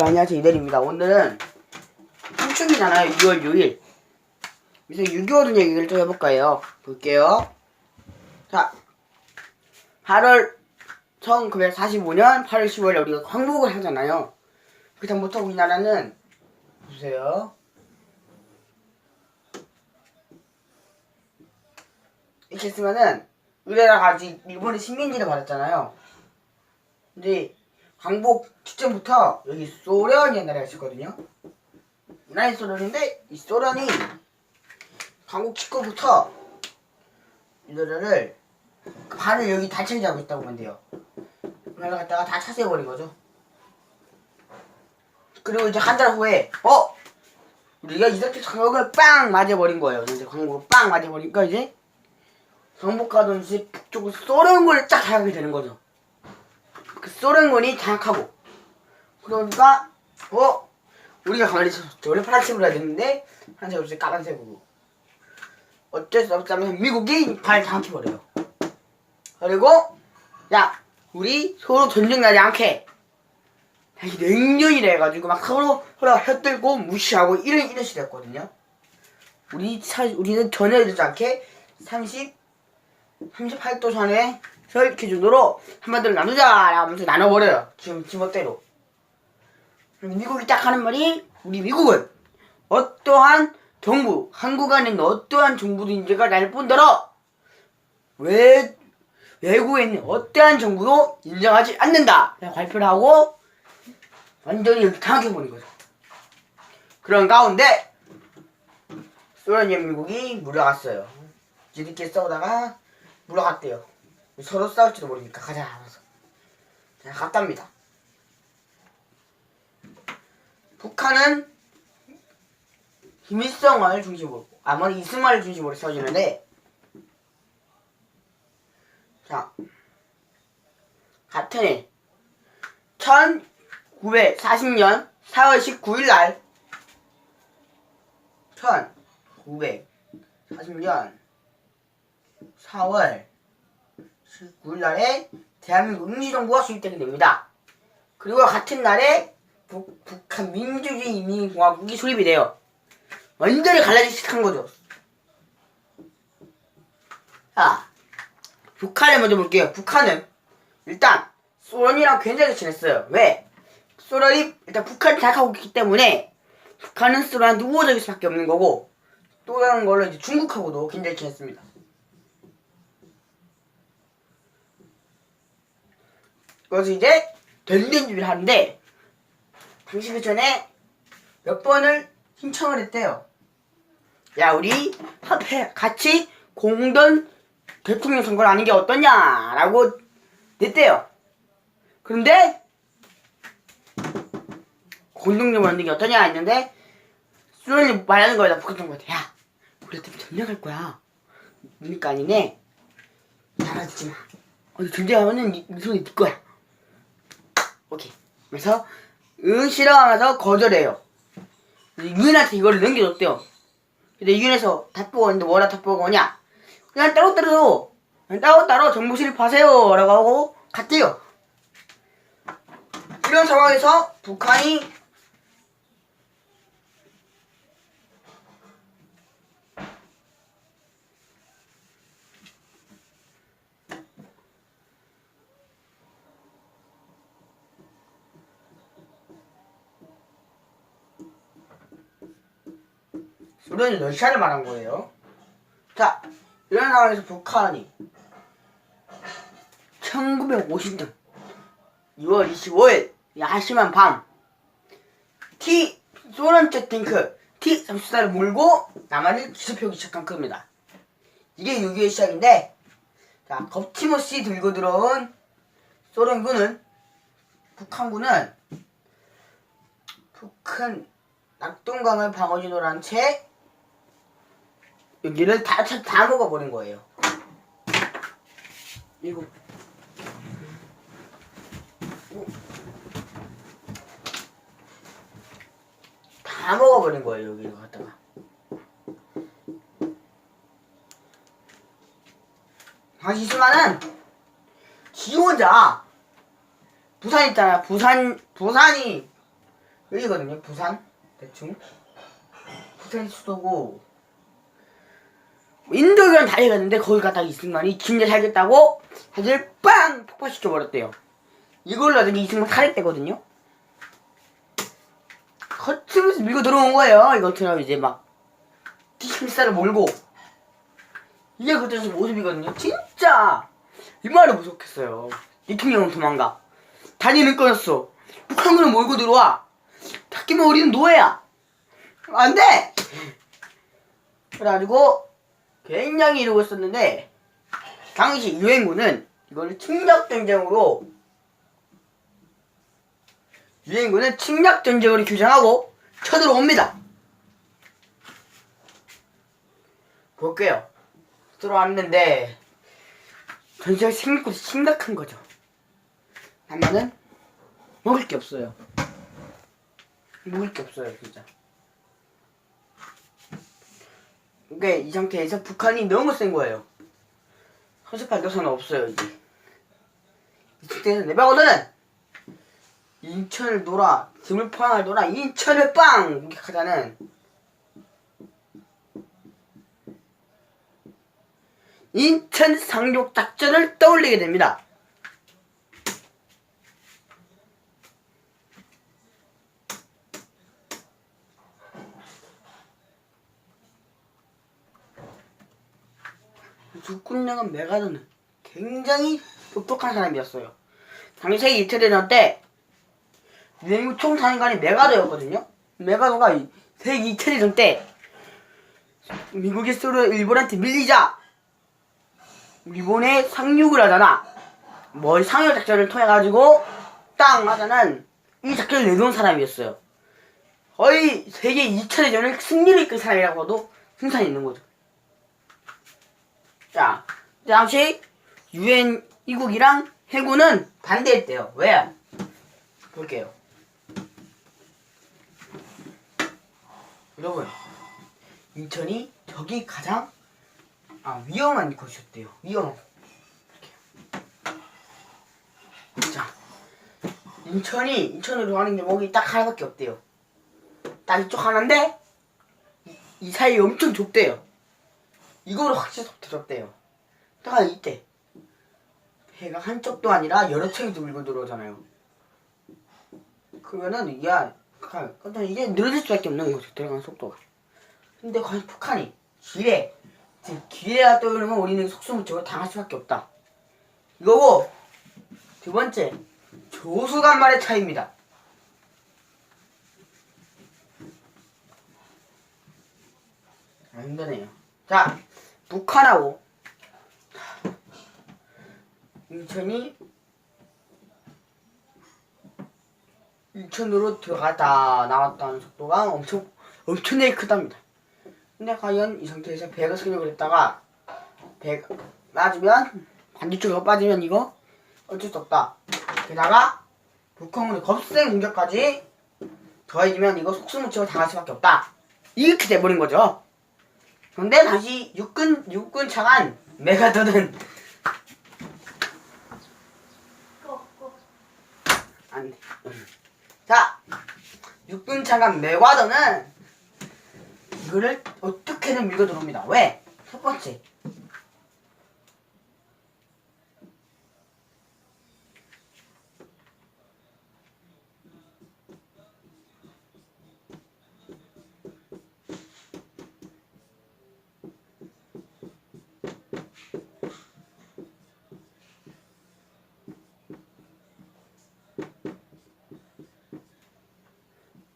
안녕하세요, 이대리입니다. 오늘은 삼축이잖아요. 6월 6일. 그래서 6.25든 얘기를 좀 해볼까요? 볼게요. 자, 8월 1945년 8월 15일에 우리가 광복을 하잖아요. 그 다음부터 우리나라는 보세요. 이렇게 쓰면은 우리나라가 아직 일본의 식민지를 받았잖아요. 근데 광복 직전부터 여기 소련이라는 나라가 있었거든요. 이 나라의 소련인데 이 소련이 광복 직후부터 이 나라를 반을 여기 다 차지하고 있다고 보면 돼요. 우리나라 갖다가 다 차지해버린 거죠. 그리고 이제 한 달 후에 우리가 이렇게 광복을 빵 맞아버린 거예요. 이제 광복을 빵 맞아버리니까 이제 광복하던 이제 북쪽으로 소련군을 쫙 장악하게 되는 거죠. 그 소련군이 장악하고 그러니까 우리가 가만히 있었죠. 원래 파란색으로 해야 되는데 파란색으로 이제 까만색으로 어쩔 수 없다면 미국이 발 장악해버려요. 그리고 야 우리 서로 전쟁나지 않게 다시 냉전이라 해가지고 막 서로 혀들고 무시하고 이런 시대였거든요. 우리는 전혀 이러지 않게 38도 전에 설 기준으로 한반도를 나누자 하면서 나눠버려요. 지금 지멋대로. 미국이 딱 하는 말이 우리 미국은 어떠한 정부, 한국 안에 있는 어떠한 정부든지가 날 뿐더러 외국에 있는 어떠한 정부도 인정하지 않는다 라고 발표를 하고 완전히 여기 장악해버린 거죠. 그런 가운데 소련과 미국이 물러갔어요. 지들끼리 싸우다가 물러갔대요. 서로 싸울지도 모르니까 가자 하면서 자 갔답니다. 북한은 김일성을 중심으로 아무리 이승만을 중심으로 세워지는데 자 같은 해 1940년 4월 19일날 1940년 4월 19일날에 대한민국 임시정부가 수립되게 됩니다. 그리고 같은 날에 북한 민주주의 인민공화국이 수립이 돼요. 완전히 갈라지기 시작한 거죠. 자, 북한을 먼저 볼게요. 북한은 일단 소련이랑 굉장히 친했어요. 왜? 소련이 일단 북한을 장악하고 있기 때문에 북한은 소련한테 우호적일 수밖에 없는 거고 또 다른 걸로 이제 중국하고도 굉장히 친했습니다. 그래서 이제 전쟁 준비를 하는데 당시 그 전에 몇 번을 신청을 했대요. 야 우리 같이 공동 대통령 선거를 하는 게 어떠냐라고 냈대요. 그런데 공동정부 하는 게 어떠냐 했는데 소련이 말하는 거야. 북한 정부한테 야 우리 어차피 전쟁할 거야. 그러니까 아니네. 알아듣지 마. 전쟁하면은 이 손이 네 거야. 오케이. 그래서 싫어하면서 거절해요. 유엔한테 이거를 넘겨줬대요. 근데 유엔에서 답보가 있는데 뭐라 답보가 오냐? 그냥 따로따로 정부 수립하세요 라고 하고 갔대요. 이런 상황에서 북한이 소련이 러시아를 말한 거예요. 자, 이런 상황에서 북한이 1950년 2월 25일 야심한 밤 소련제 탱크 T-34를 몰고 남한을 기습해오기 시작한 겁니다. 이게 6.25의 시작인데 자, 겁침없이 들고 들어온 소련군은 북한군은 북한 낙동강을 방어진으로 한 채 여기를 다 먹어버린 거예요. 이거 다 먹어버린 거예요. 여기를 갖다가 다시 이승만은 지 혼자 부산 있잖아요. 부산이 여기거든요. 부산 대충 부산이 수도고 인도교랑 다리 갔는데 거기 갔다가 이승만이 진짜 살겠다고 다들 빵 폭파시켜버렸대요. 이걸로 나중에 이승만 살했대거든요. 거칠면서 밀고 들어온 거예요. 이것처럼 이제 막 티실사를 몰고 이게 그때 모습이거든요. 진짜 얼마나 무섭겠어요. 대통령은 도망가. 단위는 끊었어. 북한군은 몰고 들어와. 닦이면 우리는 노예야. 안 돼! 그래가지고 굉장히 이러고 있었는데 당시 유엔군은 이걸 침략전쟁으로 규정하고 쳐들어옵니다. 볼게요. 들어왔는데 전쟁이 생각보다 심각한 거죠. 하면은 먹을 게 없어요. 진짜. 그러니까 이 상태에서 북한이 너무 센 거예요. 허접할 도서는 없어요. 이제 이 상태에서 내방어선은 인천을 돌아 지물포항을 돌아 인천을 빵 공격하자는 인천 상륙 작전을 떠올리게 됩니다. 육군령은 메가더는 굉장히 똑똑한 사람이었어요. 당시 세계 2차 대전 때 유엔군 총사령관이 메가더였거든요. 메가더가 세계 2차 대전 때 미국이 일본한테 밀리자 일본에 상륙을 하잖아. 상륙 작전을 통해 가지고 딱 하자는 이 작전을 내놓은 사람이었어요. 거의 세계 2차 대전을 승리를 이끈 사람이라고도 승산이 있는 거죠. 자, 당시 유엔 이국이랑 해군은 반대했대요. 왜? 볼게요. 여러분, 인천이 저기 가장 위험한 곳이었대요. 위험한 곳. 자, 인천으로 가는 길목이 딱 하나밖에 없대요. 딱 이쪽 하나인데 이 사이에 엄청 좁대요. 이거로 확실히 좁대요. 딱 이때 해가 한쪽도 아니라 여러 척이 밀고 들어오잖아요. 그러면은 이게 늘어질 수밖에 없는 거죠. 들어가는 속도가. 근데 과연 북한이 기회가 떠오르면 우리는 속수무책으로 당할 수밖에 없다. 이거고 두 번째 조수간만의 차이입니다. 힘드네요. 자, 북한하고 인천으로 들어갔다 나왔다는 속도가 엄청나게 크답니다. 근데 과연 이 상태에서 배가 승격을 했다가 배가 빠지면 반대쪽으로 빠지면 이거 어쩔 수 없다. 게다가 북한군의 겁센 공격까지 더해지면 이거 속수무책을 당할 수밖에 없다. 이렇게 돼버린 거죠. 그런데 다시 육군 차관 메가더는 안 돼. 자, 육군 차관 메가더는 이거를 어떻게든 밀고 들어옵니다. 왜? 첫 번째,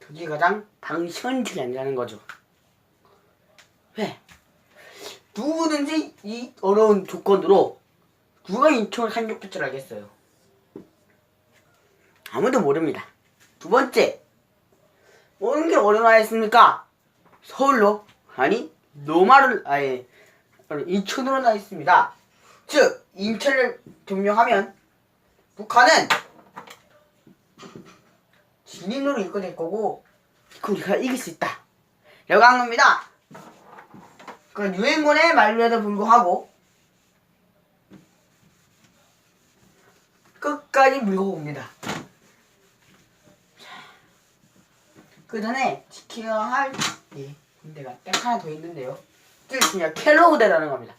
저기 가장 당신이 아니라는 거죠. 왜? 누구든지 이 어려운 조건으로 누가 인천을 상륙할 줄 알겠어요? 아무도 모릅니다. 두 번째, 어느 게 어려워했습니까? 서울로 인천으로 나 있습니다. 즉 인천을 점령하면 북한은 진인으로 이끌어낼 거고 우리가 이길 수 있다 라고 한 겁니다. 그 유엔군의 말에도 불구하고 끝까지 밀고 옵니다. 그 전에 지켜야 할 군대가 딱 하나 더 있는데요. 그게 그냥 켈로그대라는 겁니다.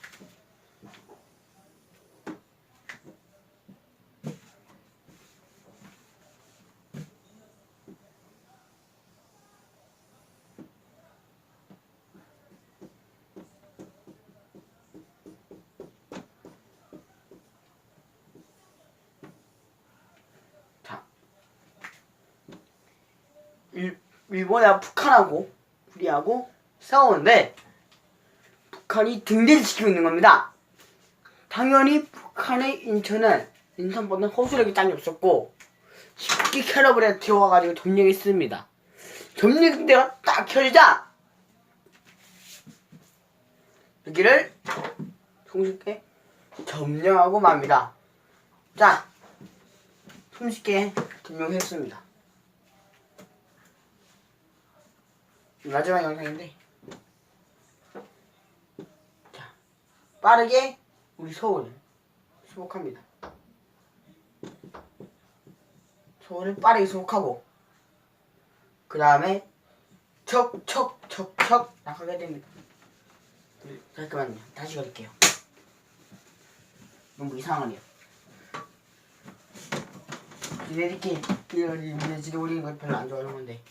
일본이랑 북한하고 우리하고 싸우는데 북한이 등대를 지키고 있는 겁니다. 당연히 북한의 인천보다는 호수력이 짱이 없었고 쉽게 캐러블에 들어와가지고 점령했습니다. 점령대가 딱 켜지자 여기를 손쉽게 점령하고 맙니다. 자, 손쉽게 점령했습니다. 마지막 영상인데, 자, 빠르게 우리 서울을 수복합니다. 서울을 빠르게 수복하고 그 다음에 척척척척 나가게 됩니다. 잠깐만요, 다시 걸을게요. 너무 이상하네요. 이렇게 지도 올리는 거 별로 안 좋아하는 건데.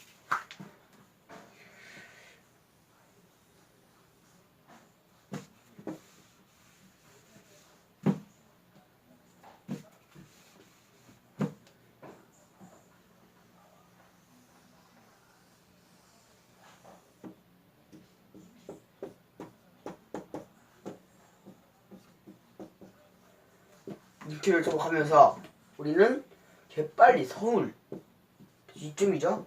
유튜브를 접속하면서 우리는 재빨리 서울 이쯤이죠.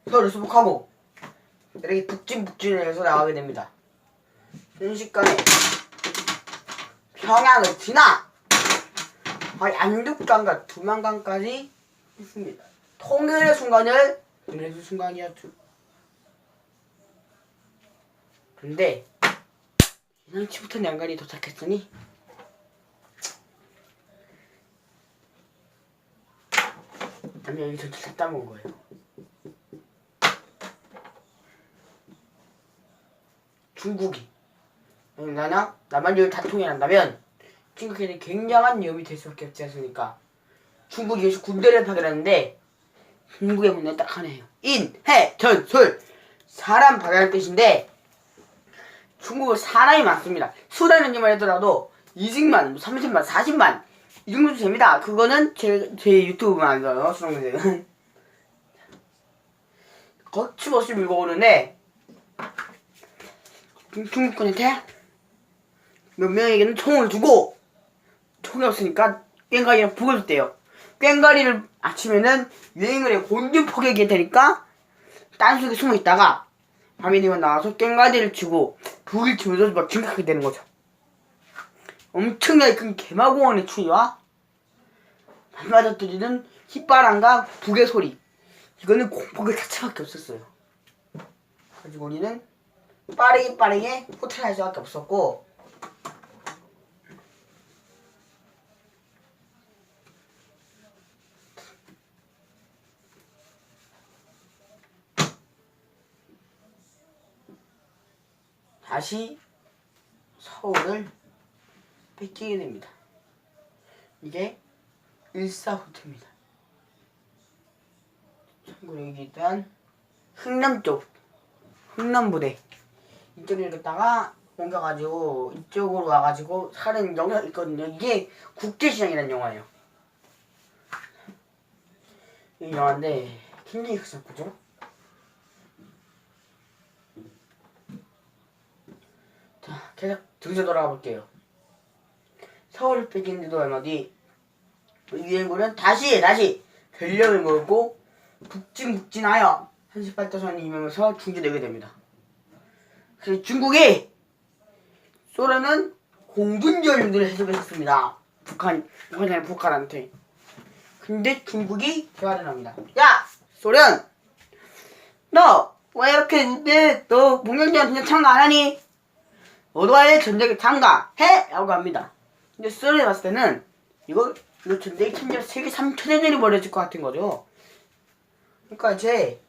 서울을 수복하고 이렇게 북진해서 나가게 됩니다. 순식간에 평양을 지나 양육강과 두만강까지 있습니다. 통일의 순간을 보내줄 순간이었죠. 근데 예상치 못한 양간이 도착했으니 남편이 전투를 따먹은 거예요. 중국이 만약 남한을 다 통일한다면 중국에는 굉장한 위험이 될 수밖에 없지 않습니까? 중국이 여기서 군대를 파견하는데 중국의 문제는 딱 하나예요. 인해전술 사람 파견할 뜻인데 중국은 사람이 많습니다. 수단은만 하더라도 20만, 30만, 40만 이 정도 됩니다. 그거는 제 유튜브만 알아요. 수능생은 거침없이 밀고 오는데 중국군한테 몇 명에게는 총을 주고 총이 없으니까 꽹가리랑 북을 줬대요. 꽹가리를 아침에는 유행을 해 곤균 포격이 되니까 땅속에 숨어 있다가 밤이 되면 나와서 꽹가리를 치고 북을 치면서 막 진격하게 되는 거죠. 엄청나게 큰 개마공원의 추위와 밤마다 들리는 휘바람과 북의 소리, 이거는 공포의 자체밖에 없었어요. 가지고 우리는 빠르게 호텔할 수밖에 없었고 다시 서울을 뺏기게 됩니다. 이게 일사후퇴입니다. 참고로 여기 일단 흥남부대 이쪽에 있다가 옮겨가지고 이쪽으로 와가지고 사는 영화가 있거든요. 이게 국제시장이라는 영화예요. 이 영화인데 굉장히 크죠? 자, 계속 등서 돌아가 볼게요. 서울을 뺏기는데도 얼마 뒤 유엔군은 다시 전력을 몰고 북진하여 38도선이 이면서 중지되게 됩니다. 그래서 중국이 소련은 공군전용들을 해석했습니다. 북한한테. 근데 중국이 대화를 합니다. 야! 소련! 너 왜 이렇게 했는데 너 목련전 그냥 참가 안 하니? 너도 아예 전쟁에 참가해! 라고 합니다. 근데 소련이 봤을 때는 이거 전쟁 참여 세계 3천여 년이 벌어질 것 같은 거죠. 그러니까 이제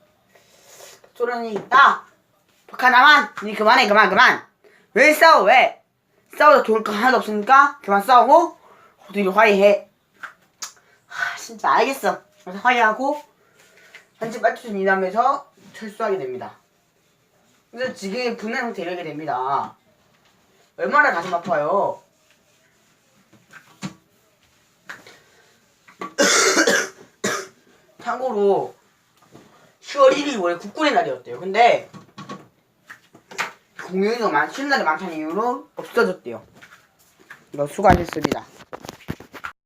소련이 야 북한아만 니 그만해 그만 왜 싸워 왜 싸워도 좋을 거 하나도 없으니까 그만 싸우고 우리 화해해. 진짜 알겠어. 그래서 화해하고 한치 빨투전 이남에서 철수하게 됩니다. 그래서 지금 분해 상태에 이르게 됩니다. 얼마나 가슴 아파요. 참고로 10월 1일이 원래 국군의 날이었대요. 근데 공휴일이 쉬는 날이 많다는 이유로 없어졌대요. 이거 수고하셨습니다.